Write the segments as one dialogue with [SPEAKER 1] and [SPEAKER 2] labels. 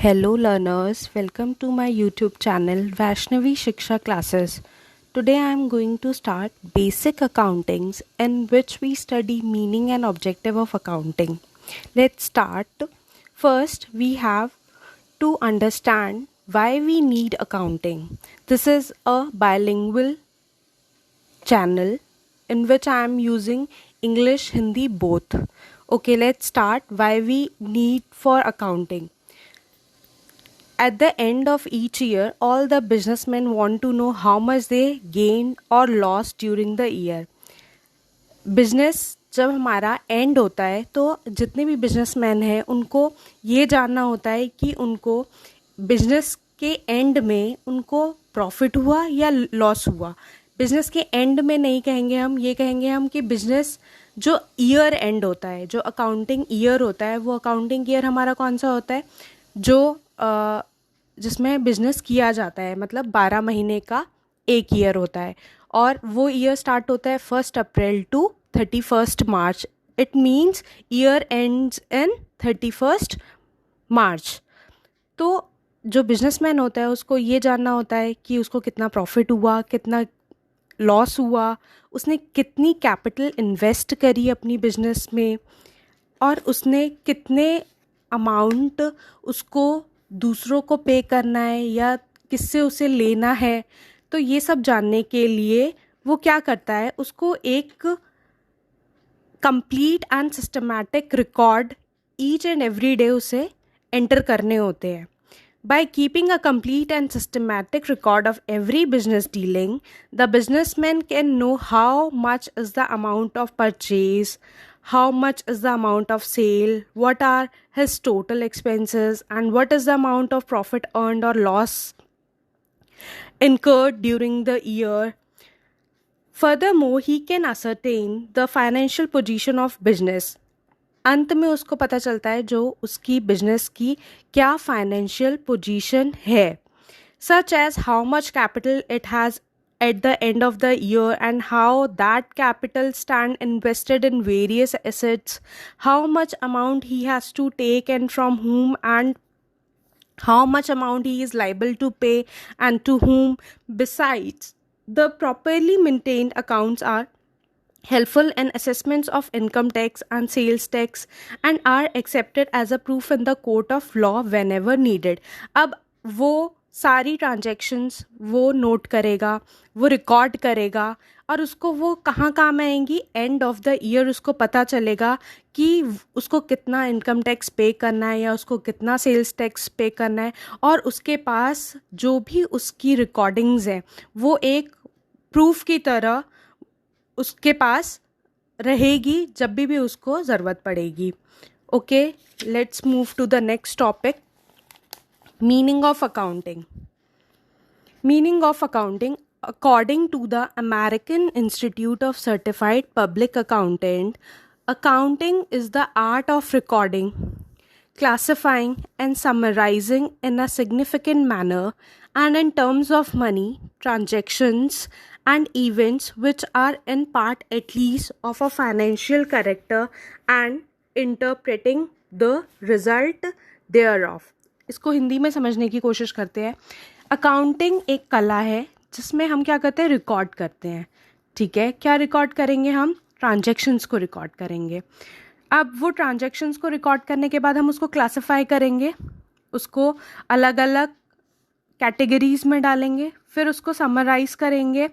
[SPEAKER 1] Hello learners, welcome to my YouTube channel Vaishnavi Shiksha Classes. Today I am going to start basic accountings in which we study meaning and objective of accounting. Let's start. First, we have to understand why we need accounting. This is a bilingual channel in which I am using English, Hindi both. Okay, let's start why we need for accounting. At the end of each year, all the businessmen want to know how much they gained or lost during the year. Business जब हमारा and होता है तो जितने भी businessman हैं उनको ये जानना होता है कि उनको बिजनेस के एंड में उनको प्रॉफिट हुआ या लॉस हुआ. बिजनेस के एंड में नहीं कहेंगे हम, ये कहेंगे हम कि बिजनेस जो ईयर एंड होता है, जो अकाउंटिंग ईयर होता है, वो अकाउंटिंग ईयर हमारा कौन सा होता है जो जिसमें बिजनेस किया जाता है, मतलब 12 महीने का एक ईयर होता है और वो ईयर स्टार्ट होता है 1 April to 31 March. It means year ends in 31 March. तो जो बिजनेसमैन होता है उसको ये जानना होता है कि उसको कितना प्रॉफिट हुआ, कितना लॉस हुआ, उसने कितनी कैपिटल इन्वेस्ट करी अपनी बिजनेस में और उसने कितने अमाउंट उसको दूसरों को पे करना है या किससे उसे लेना है. तो ये सब जानने के लिए वो क्या करता है, उसको एक complete and systematic record each and every day उसे एंटर करने होते हैं. By keeping a complete and systematic record of every business dealing, the businessman can know how much is the amount of purchase, how much is the amount of sale, what are his total expenses, and what is the amount of profit earned or loss incurred during the year. Furthermore, he can ascertain the financial position of business. अंत में उसको पता चलता है जो उसकी business की क्या फाइनेंशियल पोजीशन है, such as how much capital it has at the end of the year and how that capital stand invested in various assets, how much amount he has to take and from whom, and how much amount he is liable to pay and to whom. Besides, the properly maintained accounts are helpful in assessments of income tax and sales tax and are accepted as a proof in the court of law whenever needed. अब वो सारी transactions वो note करेगा, वो record करेगा और उसको वो कहाँ काम आएंगी, एंड ऑफ द ईयर उसको पता चलेगा कि उसको कितना इनकम टैक्स पे करना है या उसको कितना सेल्स टैक्स पे करना है. और उसके पास जो भी उसकी रिकॉर्डिंग्स हैं वो एक प्रूफ की तरह उसके पास रहेगी जब भी उसको ज़रूरत पड़ेगी. Okay, let's move to the next topic, meaning of accounting. Meaning of accounting according to the American Institute of Certified Public Accountant, accounting is the art of recording, classifying and summarizing in a significant manner and in terms of money, transactions and events which are in part at least of a financial character and interpreting the result thereof. इसको हिंदी में समझने की कोशिश करते हैं. Accounting एक कला है जिसमें हम क्या करते हैं, रिकॉर्ड करते हैं. ठीक है, क्या रिकॉर्ड करेंगे हम, ट्रांजैक्शंस को रिकॉर्ड करेंगे. अब वो ट्रांजैक्शंस को रिकॉर्ड करने के बाद हम उसको क्लासिफाई करेंगे, उसको अलग अलग कैटेगरीज में डालेंगे, फिर उसको समराइज करेंगे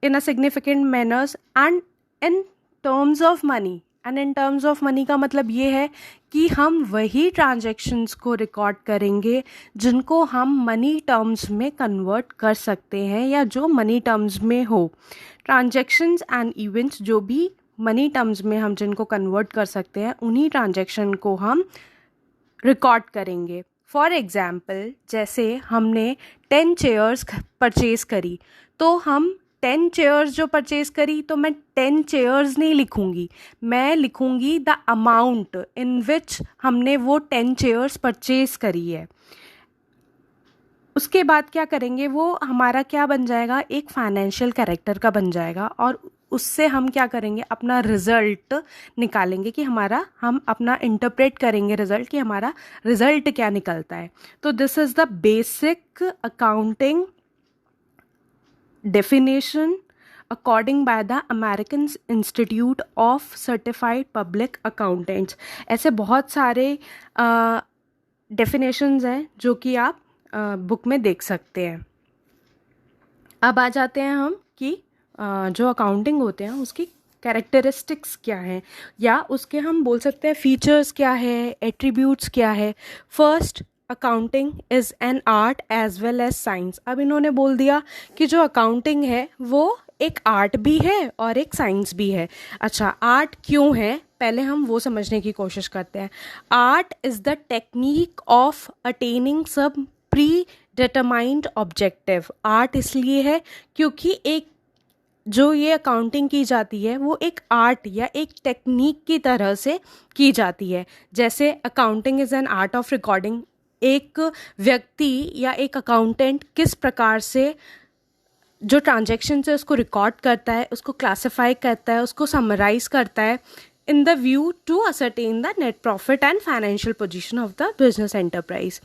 [SPEAKER 1] in a significant manners and in terms of money. And in terms of money का मतलब ये है कि हम वही ट्रांजैक्शंस को रिकॉर्ड करेंगे जिनको हम मनी टर्म्स में कन्वर्ट कर सकते हैं या जो मनी टर्म्स में हो. ट्रांजैक्शंस एंड इवेंट्स जो भी मनी टर्म्स में हम जिनको कन्वर्ट कर सकते हैं उन्हीं ट्रांजैक्शन को हम रिकॉर्ड करेंगे. फॉर एग्ज़ाम्पल, जैसे हमने 10 चेयर्स परचेज़ करी तो हम 10 चेयर्स जो परचेज़ करी तो मैं 10 चेयर्स नहीं लिखूँगी, मैं लिखूँगी द अमाउंट इन विच हमने वो 10 चेयर्स परचेज़ करी है. उसके बाद क्या करेंगे, वो हमारा क्या बन जाएगा, एक फाइनेंशियल कैरेक्टर का बन जाएगा और उससे हम क्या करेंगे, अपना रिजल्ट निकालेंगे कि हम अपना इंटरप्रेट करेंगे रिजल्ट कि हमारा रिजल्ट क्या निकलता है. तो this is the basic accounting definition according by the American institute of certified public accountants. ऐसे बहुत सारे डेफिनेशंस हैं जो कि आप बुक में देख सकते हैं. अब आ जाते हैं हम कि जो अकाउंटिंग होते हैं उसकी कैरेक्टरिस्टिक्स क्या हैं, या उसके हम बोल सकते हैं फीचर्स क्या है, एट्रीब्यूट्स क्या है. First, accounting is an art as well as science. अब इन्होंने बोल दिया कि जो अकाउंटिंग है वो एक आर्ट भी है और एक साइंस भी है. अच्छा, आर्ट क्यों है, पहले हम वो समझने की कोशिश करते हैं. Art is the technique of attaining सब प्री डिटरमाइंड ऑब्जेक्टिव. आर्ट इसलिए है क्योंकि एक जो ये अकाउंटिंग की जाती है वो एक आर्ट या एक टेक्निक की तरह से की जाती है. जैसे accounting is an art of recording. एक व्यक्ति या एक अकाउंटेंट किस प्रकार से जो ट्रांजैक्शन है उसको रिकॉर्ड करता है, उसको क्लासिफाई करता है, उसको समराइज करता है in the view to ascertain the net profit and financial position of the business enterprise.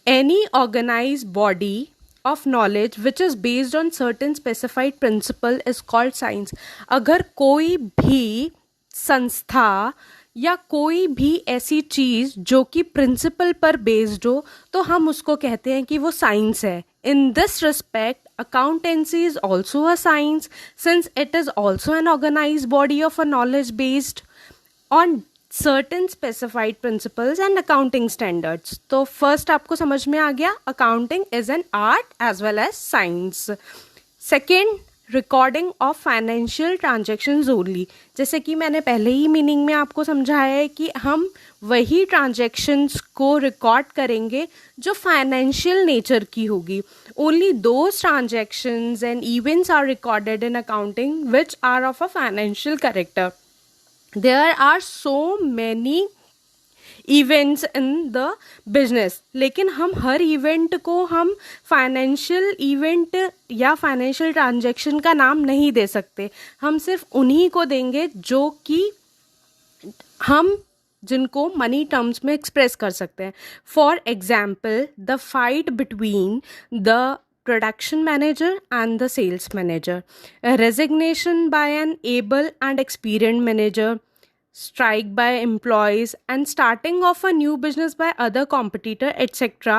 [SPEAKER 1] Any organized body of knowledge which is based on certain specified principle is called science. अगर कोई भी संस्था या कोई भी ऐसी चीज़ जो कि प्रिंसिपल पर बेस्ड हो तो हम उसको कहते हैं कि वो साइंस है. In this respect, accountancy is also a science since it is also an organized body of a knowledge based on certain specified principles and accounting standards. तो first आपको समझ में आ गया, accounting is an art as well as science. Second, recording of financial transactions only. जैसे कि मैंने पहले ही meaning में आपको समझाया है कि हम वही ट्रांजैक्शंस को रिकॉर्ड करेंगे जो फाइनेंशियल नेचर की होगी. Only those transactions and events are recorded in accounting which are of a financial character. There are so many events in the business, लेकिन हम हर इवेंट को हम फाइनेंशियल इवेंट या फाइनेंशियल ट्रांजैक्शन का नाम नहीं दे सकते. हम सिर्फ उन्हीं को देंगे जो कि हम जिनको मनी टर्म्स में एक्सप्रेस कर सकते हैं. For example, the fight between the production manager and the sales manager, a resignation by an able and experienced manager, strike by employees, and starting of a new business by other competitor, etc.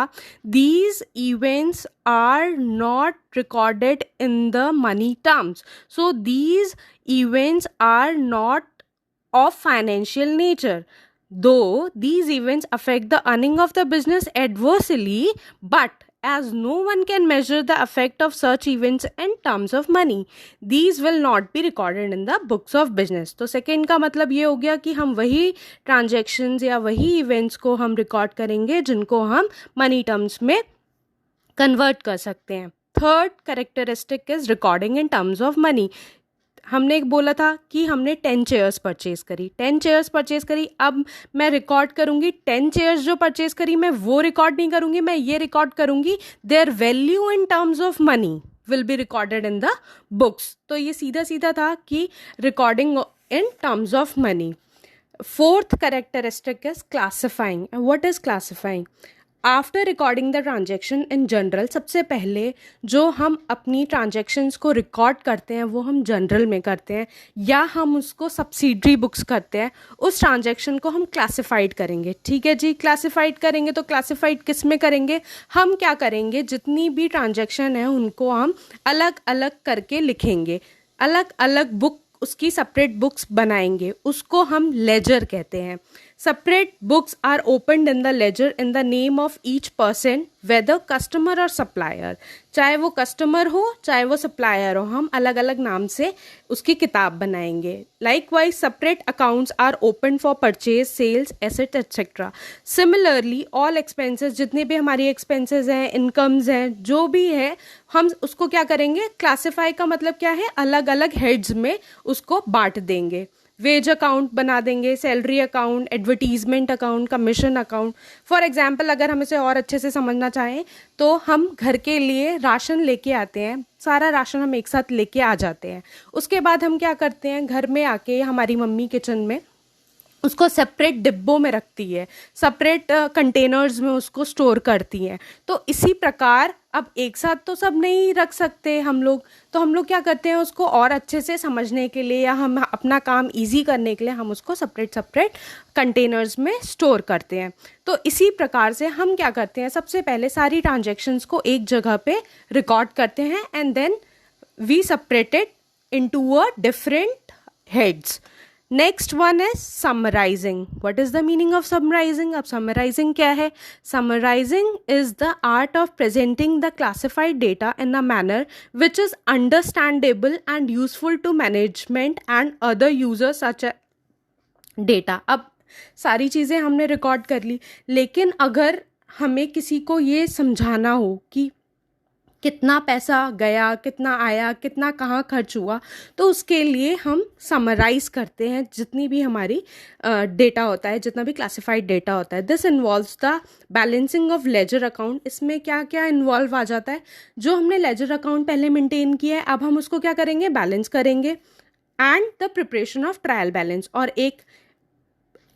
[SPEAKER 1] These events are not recorded in the money terms. So these events are not of financial nature. Though these events affect the earning of the business adversely, but as no one can measure the effect of such events in terms of money, these will not be recorded in the books of business. तो second का मतलब ये हो गया कि हम वही transactions या वही इवेंट्स को हम रिकॉर्ड करेंगे जिनको हम मनी टर्म्स में कन्वर्ट कर सकते हैं. Third characteristic is recording in terms of money. हमने एक बोला था कि हमने 10 चेयर्स परचेज करी, 10 चेयर्स परचेज करी. अब मैं रिकॉर्ड करूंगी 10 चेयर्स जो परचेज करी, मैं वो रिकॉर्ड नहीं करूंगी, मैं ये रिकॉर्ड करूंगी their value in terms of money will be recorded in the books. तो ये सीधा सीधा था कि recording in terms of money. Fourth characteristic is classifying. What is classifying? After recording the transaction in general, सबसे पहले जो हम अपनी ट्रांजेक्शन्स को रिकॉर्ड करते हैं वो हम जनरल में करते हैं या हम उसको सब्सिडरी बुक्स करते हैं. उस ट्रांजेक्शन को हम क्लासिफाइड करेंगे. ठीक है जी, क्लासिफाइड करेंगे. तो क्लासिफाइड किस में करेंगे? हम क्या करेंगे, जितनी भी ट्रांजेक्शन है उनको हम अलग अलग करके लिखेंगे, अलग अलग बुक उसकी सेपरेट बुक्स बनाएंगे. उसको हम लेजर कहते हैं. Separate books are opened in the ledger in the name of each person, whether customer or supplier. चाहे वो कस्टमर हो चाहे वो सप्लायर हो, हम अलग अलग नाम से उसकी किताब बनाएंगे. Likewise, separate accounts are opened for purchase, sales, asset, etc. Similarly, all expenses, जितने भी हमारी expenses हैं, incomes हैं, जो भी है, हम उसको क्या करेंगे, क्लासीफाई का मतलब क्या है, अलग अलग हेड्स में उसको बांट देंगे. वेज अकाउंट बना देंगे, salary account, advertisement account, commission account. For example अगर हम इसे और अच्छे से समझना चाहें तो हम घर के लिए राशन लेके आते हैं, सारा राशन हम एक साथ लेके आ जाते हैं। उसके बाद हम क्या करते हैं, घर में आके हमारी मम्मी किचन में उसको सेपरेट डिब्बों में रखती है, सेपरेट कंटेनर्स में उसको स्टोर करती हैं। तो इसी प्रकार अब एक साथ तो सब नहीं रख सकते हम लोग, तो हम लोग क्या करते हैं, उसको और अच्छे से समझने के लिए या हम अपना काम इजी करने के लिए हम उसको सेपरेट सेपरेट कंटेनर्स में स्टोर करते हैं। तो इसी प्रकार से हम क्या करते हैं, सबसे पहले सारी ट्रांजैक्शंस को एक जगह पे रिकॉर्ड करते हैं and then we separated into a different heads. Next one है summarising. What is the meaning of summarising? अब समराइजिंग क्या है? Summarising is the art of presenting the classified data in a manner which is understandable and useful to management and other users such data. अब सारी चीज़ें हमने record कर ली, लेकिन अगर हमें किसी को ये समझाना हो कि कितना पैसा गया, कितना आया, कितना कहाँ खर्च हुआ, तो उसके लिए हम समराइज करते हैं जितनी भी हमारी डेटा होता है, जितना भी क्लासिफाइड डेटा होता है। This involves the balancing of ledger account. इसमें क्या क्या इन्वॉल्व आ जाता है, जो हमने लेजर अकाउंट पहले मेंटेन किया है अब हम उसको क्या करेंगे, बैलेंस करेंगे, and the preparation of trial balance. और एक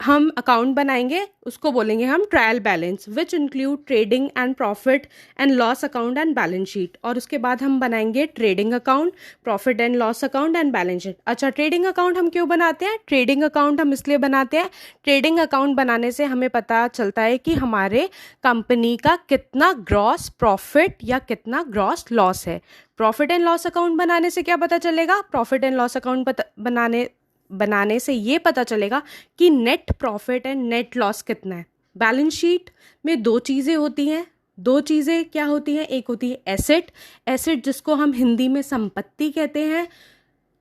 [SPEAKER 1] हम अकाउंट बनाएंगे, उसको बोलेंगे हम trial balance, which include trading and profit and loss account and balance sheet. और उसके बाद हम बनाएंगे trading account, profit and loss account and balance sheet. अच्छा, ट्रेडिंग अकाउंट हम क्यों बनाते हैं? ट्रेडिंग अकाउंट हम इसलिए बनाते हैं, ट्रेडिंग अकाउंट बनाने से हमें पता चलता है कि हमारे कंपनी का कितना ग्रॉस प्रॉफिट या कितना ग्रॉस लॉस है। प्रॉफिट एंड लॉस अकाउंट बनाने से क्या पता चलेगा? प्रॉफिट एंड लॉस अकाउंट बनाने से ये पता चलेगा कि net profit and net loss कितना है। बैलेंस शीट में दो चीज़ें होती हैं। दो चीज़ें क्या होती हैं? एक होती है एसेट, एसेट जिसको हम हिंदी में संपत्ति कहते हैं,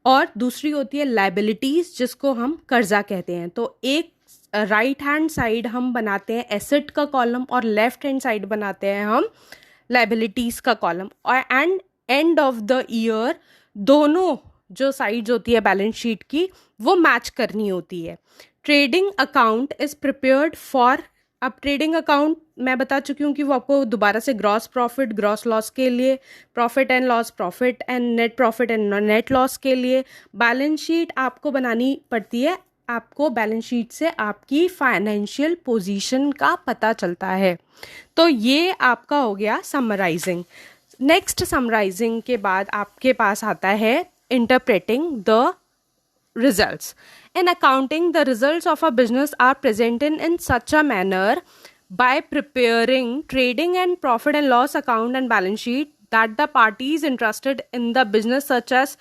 [SPEAKER 1] और दूसरी होती है लायबिलिटीज़ जिसको हम कर्जा कहते हैं। तो एक राइट हैंड साइड हम बनाते हैं एसेट का कॉलम और लेफ्ट हैंड साइड बनाते हैं हम लायबिलिटीज़ का कॉलम। और एंड ऑफ द ईयर दोनों जो साइड्स होती है बैलेंस शीट की वो मैच करनी होती है। Trading account is prepared for, अब ट्रेडिंग अकाउंट मैं बता चुकी हूँ कि वो आपको दोबारा से ग्रॉस प्रॉफिट, ग्रॉस लॉस के लिए, profit and loss, profit and net profit and net loss के लिए। बैलेंस शीट आपको बनानी पड़ती है, आपको बैलेंस शीट से आपकी फाइनेंशियल पोजीशन का पता चलता है। तो ये आपका हो गया समराइजिंग। नेक्स्ट समराइजिंग के बाद आपके पास आता है interpreting the results. In accounting, the results of a business are presented in such a manner by preparing trading and profit and loss account and balance sheet that the parties interested in the business, such as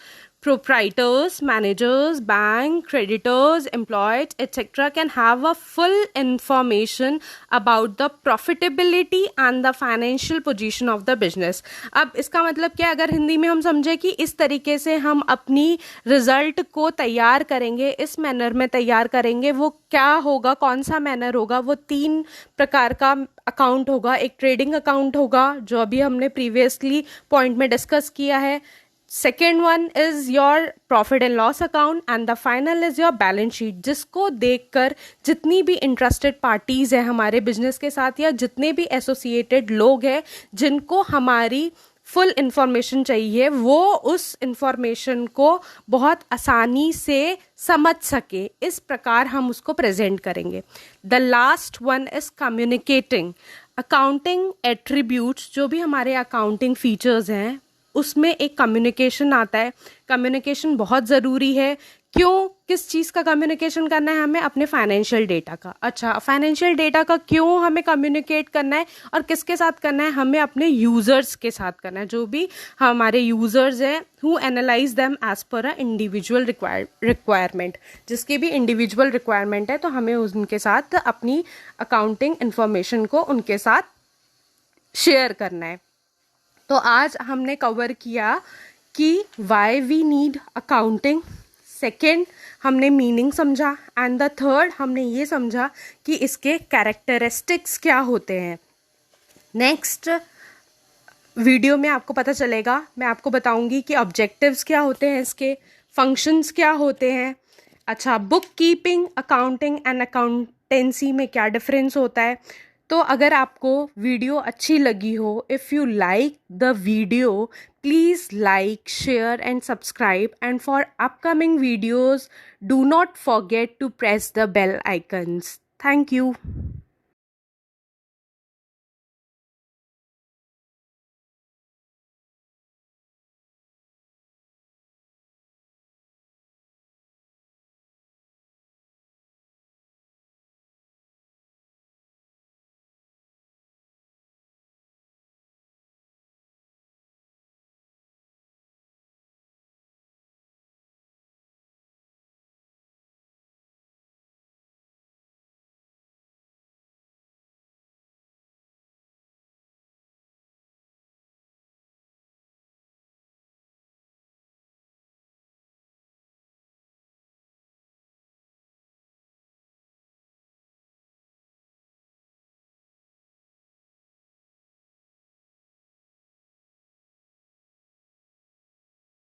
[SPEAKER 1] proprietors, managers, bank, creditors, employees, etc., can have a full information about the profitability and the financial position of the business. अब इसका मतलब क्या, अगर हिंदी में हम समझे कि इस तरीके से हम अपनी रिजल्ट को तैयार करेंगे, इस मैनर में तैयार करेंगे, वो क्या होगा, कौन सा मैनर होगा? वो 3 प्रकार का अकाउंट होगा। एक ट्रेडिंग अकाउंट होगा जो अभी हमने प्रीवियसली पॉइंट में डिस्कस किया है। Second one is your profit and loss account and the final is your balance sheet, जिसको देखकर जितनी भी इंटरेस्टेड पार्टीज हैं हमारे बिजनेस के साथ या जितने भी एसोसिएटेड लोग हैं जिनको हमारी फुल इंफॉर्मेशन चाहिए, वो उस इंफॉर्मेशन को बहुत आसानी से समझ सके, इस प्रकार हम उसको प्रेजेंट करेंगे। The last one is communicating accounting attributes. जो भी हमारे अकाउंटिंग फीचर्स हैं उसमें एक कम्युनिकेशन आता है। कम्युनिकेशन बहुत ज़रूरी है। क्यों? किस चीज़ का कम्युनिकेशन करना है हमें? अपने फाइनेंशियल डेटा का। अच्छा, फाइनेंशियल डेटा का क्यों हमें कम्युनिकेट करना है और किसके साथ करना है? हमें अपने यूज़र्स के साथ करना है, जो भी हमारे यूज़र्स हैं, who analyse them as per a individual requirement. जिसकी भी इंडिविजुअल रिक्वायरमेंट है तो हमें उनके साथ अपनी अकाउंटिंग इंफॉर्मेशन को उनके साथ शेयर करना है। तो आज हमने कवर किया कि why we need accounting. Second, हमने मीनिंग समझा, एंड द थर्ड हमने ये समझा कि इसके कैरेक्टरिस्टिक्स क्या होते हैं। नेक्स्ट वीडियो में आपको पता चलेगा, मैं आपको बताऊंगी कि ऑब्जेक्टिव्स क्या होते हैं, इसके फंक्शंस क्या होते हैं। अच्छा, book keeping, accounting and accountancy में क्या डिफरेंस होता है? तो अगर आपको वीडियो अच्छी लगी हो, if you like the video, please like, share and subscribe, and for upcoming videos do not forget to press the bell icons. Thank you.